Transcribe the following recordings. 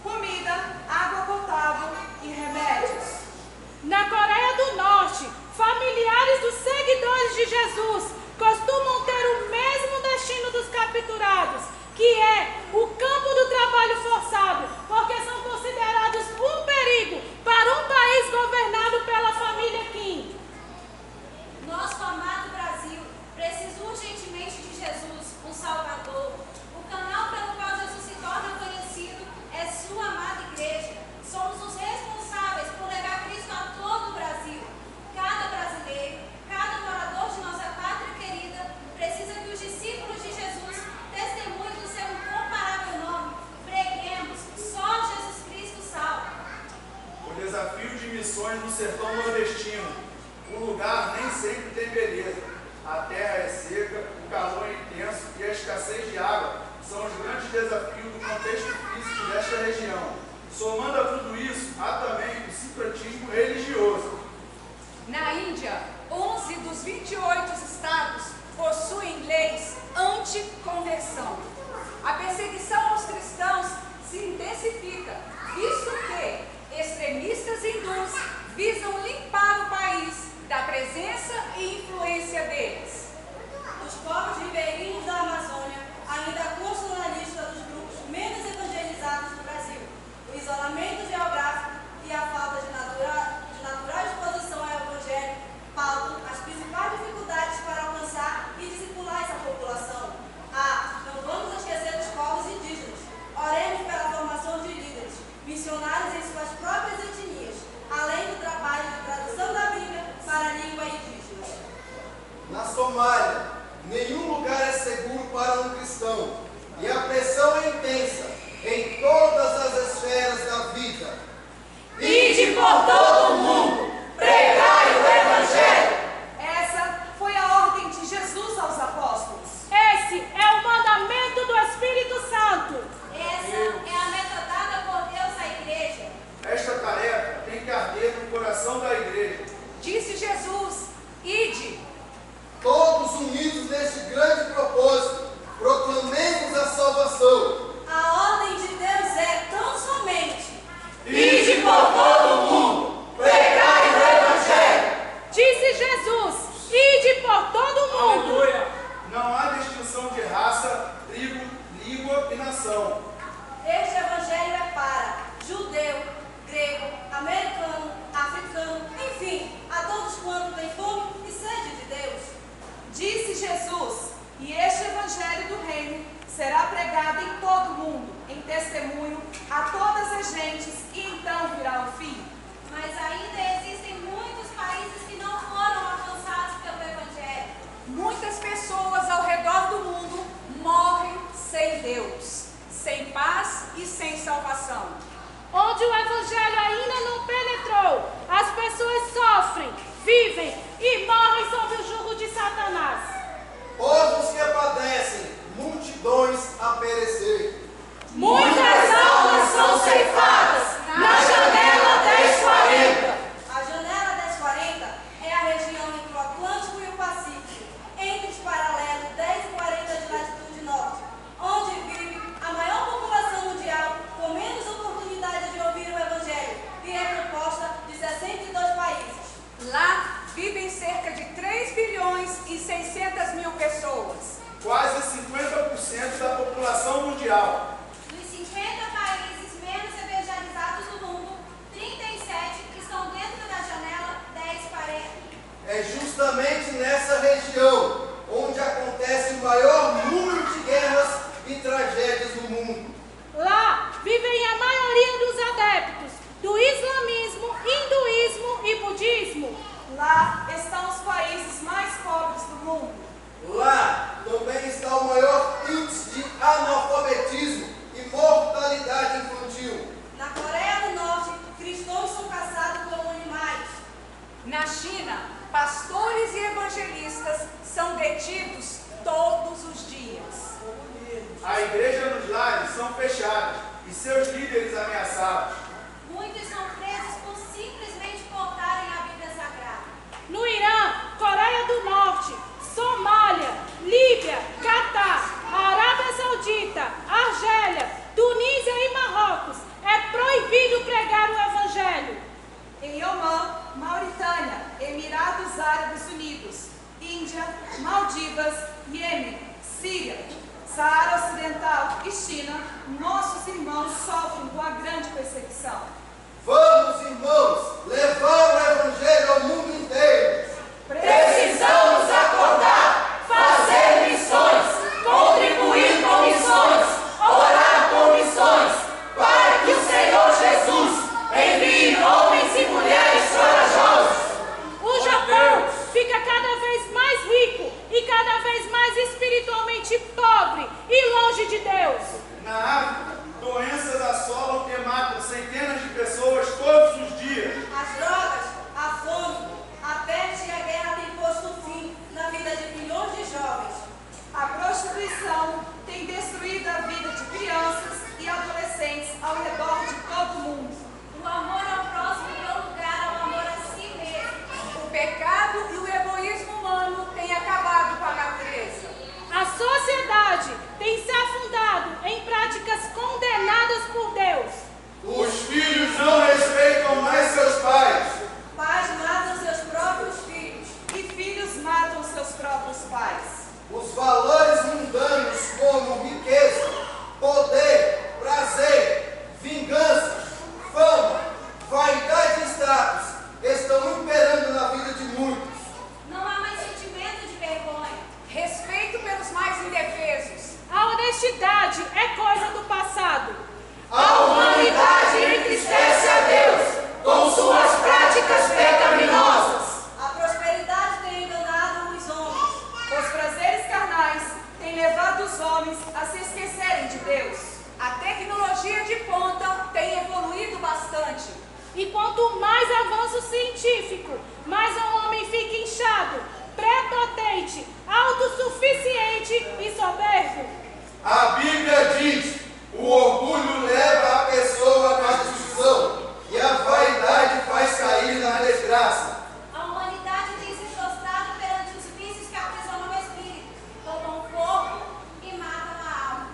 comida, água potável e remédios. Na Coreia do Norte, familiares dos seguidores de Jesus costumam ter o mesmo destino dos capturados, que é o campo do trabalho forçado, porque são considerados um perigo para um país governado pela família Kim. Nosso amado Brasil precisa urgentemente de Jesus, um Salvador. O canal pelo qual Jesus se torna conhecido é sua amada igreja. Somos os responsáveis por levar Cristo a todo o Brasil. Cada brasileiro, cada morador de nossa pátria querida precisa que os discípulos de Jesus testemunhem do seu incomparável nome. Preguemos, só Jesus Cristo salva. O desafio de missões no sertão nordestino. O lugar nem sempre tem beleza. A terra é seca, o calor é intenso e a escassez de água são os grandes desafios do contexto físico desta região. Somando a tudo isso, há também o sincretismo religioso. Na Índia, 11 dos 28 estados possuem leis anti-conversão. A perseguição aos cristãos se intensifica, visto que extremistas hindus visam limpar o país da presença e influência deles. Os povos ribeirinhos da Amazônia ainda constam na lista dos grupos menos evangelizados do Brasil. O isolamento geográfico e a falta de natural exposição ao Evangelho pautam as principais dificuldades para alcançar e discipular essa população. Não vamos esquecer dos povos indígenas. Oremos pela formação de líderes, missionários em suas próprias etnias, além do trabalho de tradução da Bíblia para a língua indígena. Na Somália, nenhum lugar é seguro para um cristão e a pressão é intensa em todas as esferas da vida. Ide por todo o mundo, pregai o Evangelho. Essa foi a ordem de Jesus aos apóstolos. Esse é o mandamento do Espírito Santo. Essa é a meta dada por Deus à igreja. Esta tarefa tem que arder no coração da igreja. Disse Jesus: ide. Todos unidos neste grande propósito, proclamemos a salvação. A ordem de Deus é tão somente: Ide por todo o mundo, pregai o Evangelho. Disse Jesus: ide por todo o mundo. Não há distinção de raça, tribo, língua e nação. este Evangelho é para judeu, grego, americano, africano, enfim, a todos quanto têm fome e sede de Deus. Disse Jesus, e este Evangelho do Reino será pregado em todo o mundo, em testemunho a todas as gentes, e então virá o fim. Mas ainda existem muitos países que não foram alcançados pelo Evangelho. Muitas pessoas ao redor do mundo morrem sem Deus, sem paz e sem salvação. Onde o Evangelho ainda não penetrou, as pessoas sofrem, vivem e morrem sob o jugo de Satanás. Povos que padecem, multidões a perecer. Muitas almas são ceifadas na janela 1040. A janela 1040 é a região entre o Atlântico e o Pacífico, entre os paralelos 10 e 40 de latitude norte, onde vive a maior população mundial com menos oportunidade de ouvir o Evangelho, e é composta de 62 países. Lá vivem cerca de 3 bilhões e 600 mil pessoas. Quase 50% da população mundial. Dos 50 países menos evangelizados do mundo, 37 estão dentro da janela 1040. É justamente nessa região onde acontece o maior número de guerras e tragédias no mundo. Lá vivem a maioria dos adeptos do islamismo, hinduísmo e budismo. Lá estão os países mais pobres do mundo. Lá também está o maior índice de analfabetismo e mortalidade infantil. Na Coreia do Norte, cristãos são caçados como animais. Na China, pastores e evangelistas são detidos todos os dias. A igreja nos lares são fechadas e seus líderes ameaçados. Muitos são presos por simplesmente portarem a Bíblia Sagrada. No Irã, Coreia do Norte, Somália, Líbia, Catar, Arábia Saudita, Argélia, Tunísia e Marrocos, é Ocidental e China, nossos irmãos sofrem com a grande perseguição. Vamos, irmãos, levar o Evangelho ao mundo inteiro. Precisamos acordar, fazer missões, contribuir com missões, orar por missões, para que o Senhor Jesus envie homens e mulheres corajosos. O Japão fica cada vez mais rico e cada vez mais espiritualmente pobre e longe de Deus. Na África, doenças assolam e matam centenas de pessoas todos os dias. As drogas, a fome, a peste e a guerra têm posto fim na vida de milhões de jovens. A prostituição tem destruído a vida de crianças e adolescentes ao redor de todo o mundo. O amor ao próximo deu lugar ao amor a si mesmo. O pecado e o egoísmo humano têm acabado com a natureza. A sociedade tem se afundado em práticas condenadas por Deus. Os filhos não respeitam mais seus pais. Pais matam seus próprios filhos. E filhos matam seus próprios pais. Os valores mundanos como riqueza, poder, prazer, vingança, fama, vaidade e status estão imperando na vida de muitos. Não há mais sentimento de vergonha. Respeito pelos mais indefesos. A honestidade é coisa do passado. A humanidade entristece a Deus com suas práticas pecaminosas. A prosperidade tem enganado os homens. Os prazeres carnais têm levado os homens a se esquecerem de Deus. A tecnologia de ponta tem evoluído bastante. E quanto mais avanço científico, mais um homem fica inchado, prepotente, autossuficiente e soberbo. A Bíblia diz: o orgulho leva a pessoa à destruição e a vaidade faz cair na desgraça. A humanidade tem se prostrado perante os vícios que aprisionam o espírito, roubam o corpo e matam a alma.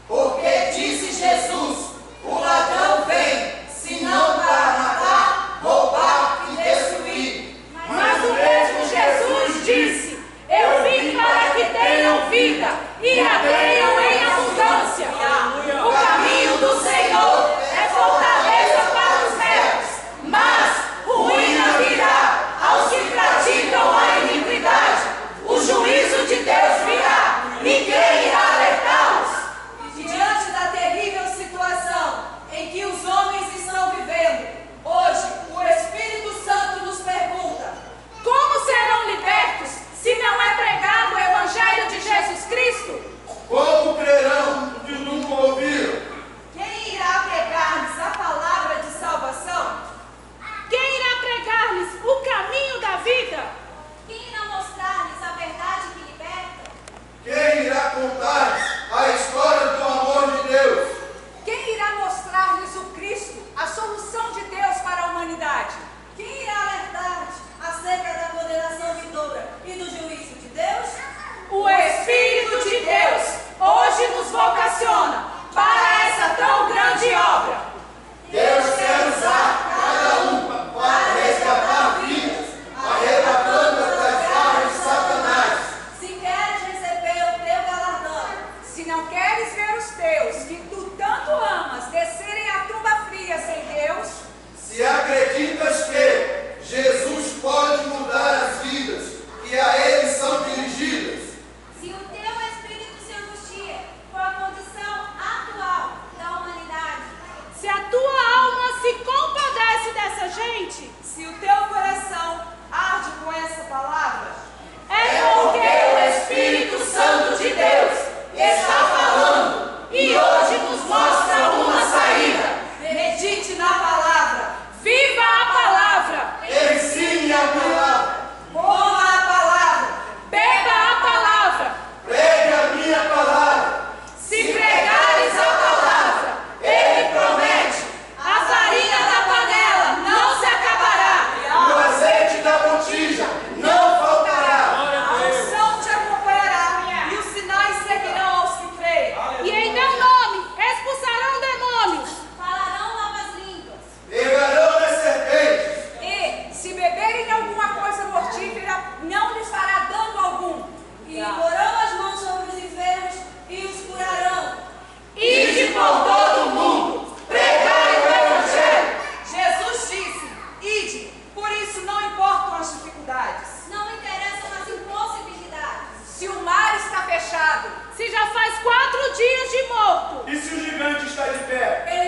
Porque disse Jesus, o ladrão vem, senão para matar, roubar e destruir. Mas o mesmo Jesus disse: eu vim para que tenham vida e a tenham em abundância. O caminho do Senhor é fortaleza para os retos, mas ruína virá aos que praticam a iniquidade. O juízo de Deus virá, ninguém irá alertá-los. E diante da terrível situação em que os homens estão vivendo, hoje o Espírito Santo nos pergunta: Como serão libertos se não é pregado o Evangelho de Jesus Cristo? Como crerão o que nunca ouviram? quem irá pregar-lhes a palavra de salvação? Quem irá pregar-lhes o caminho da vida? Quem irá mostrar-lhes a verdade que liberta? Quem irá contar a história do amor de Deus? Quem irá mostrar-lhes o Cristo, a solução de Deus para a humanidade? Quem irá alertar-te acerca da condenação vindoura e do juízo de Deus? O Espírito de Deus hoje nos vocaciona para essa tão grande obra. Deus quer usar cada um para resgatar vidas, arrebatando-as das garras de Satanás. Se queres receber o teu galardão, Se não queres ver os teus, que tu tanto amas, descerem à tumba fria sem Deus, Se acreditas que Jesus pode mudar as vidas que a Ele são dirigidas, se o teu espírito se angustia com a condição atual da humanidade, Se a tua alma se compadece dessa gente, Se o teu coração arde com essa palavra, é Porque o Espírito Santo de Deus está falando e hoje nos mostra uma saída. medite na palavra, viva a palavra. ensine a palavra. coma a palavra, morto. E se o gigante está de pé?